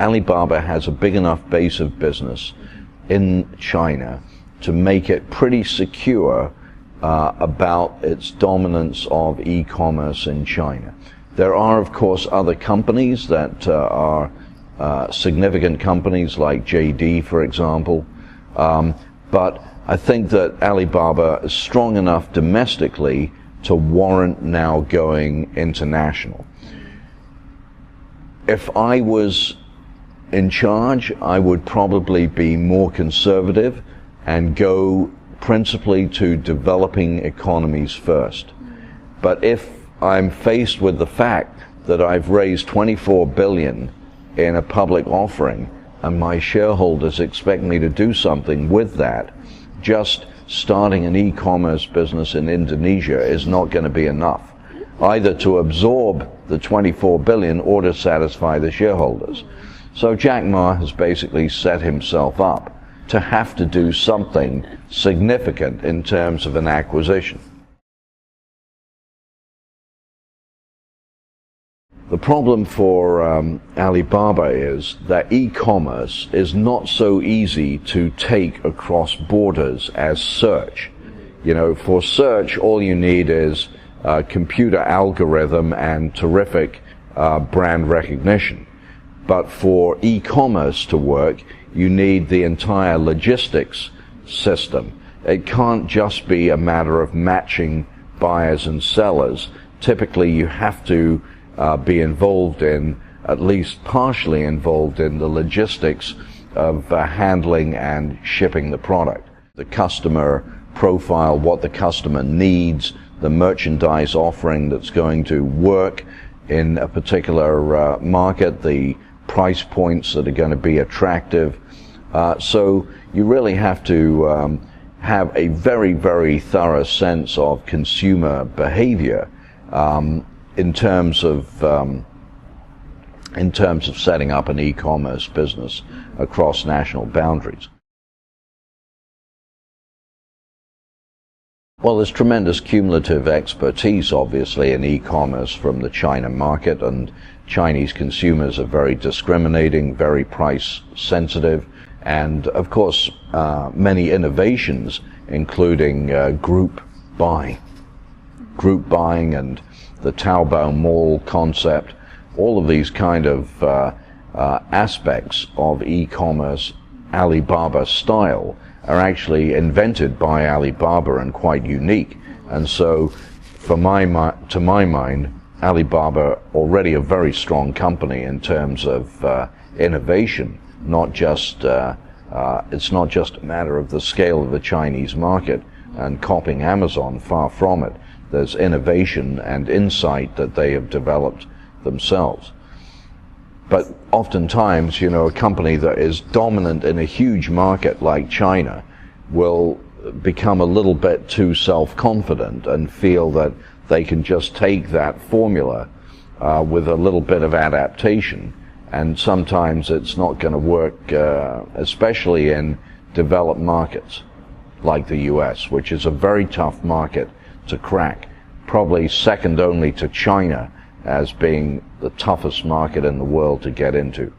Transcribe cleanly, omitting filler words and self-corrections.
Alibaba has a big enough base of business in China to make it pretty secure about its dominance of e-commerce in China. There are, of course, other companies that are significant companies like JD, for example, but I think that Alibaba is strong enough domestically to warrant now going international. If I was in charge, I would probably be more conservative and go principally to developing economies first. But if I'm faced with the fact that I've raised $24 billion in a public offering and my shareholders expect me to do something with that, just starting an e-commerce business in Indonesia is not going to be enough, either to absorb the $24 billion or to satisfy the shareholders. So Jack Ma has basically set himself up to have to do something significant in terms of an acquisition. The problem for Alibaba is that e-commerce is not so easy to take across borders as search. You know, for search, all you need is a computer algorithm and terrific brand recognition. But for e-commerce to work, you need the entire logistics system. It can't just be a matter of matching buyers and sellers. Typically, you have to be involved in, at least partially involved in, the logistics of handling and shipping the product. The customer profile, what the customer needs, the merchandise offering that's going to work in a particular market, the price points that are going to be attractive. So you really have to have a very, very thorough sense of consumer behavior in terms of setting up an e-commerce business across national boundaries. Well, there's tremendous cumulative expertise, obviously, in e-commerce from the China market, and Chinese consumers are very discriminating, very price sensitive, and of course many innovations, including group buying and the Taobao mall concept. All of these kind of aspects of e-commerce Alibaba style are actually invented by Alibaba and quite unique. And so, to my mind, Alibaba already a very strong company in terms of innovation. Not just it's not just a matter of the scale of the Chinese market and copying Amazon. Far from it. There's innovation and insight that they have developed themselves. But oftentimes, you know, a company that is dominant in a huge market like China will become a little bit too self-confident and feel that they can just take that formula with a little bit of adaptation. And sometimes it's not going to work, especially in developed markets like the US, which is a very tough market to crack, probably second only to China as being the toughest market in the world to get into.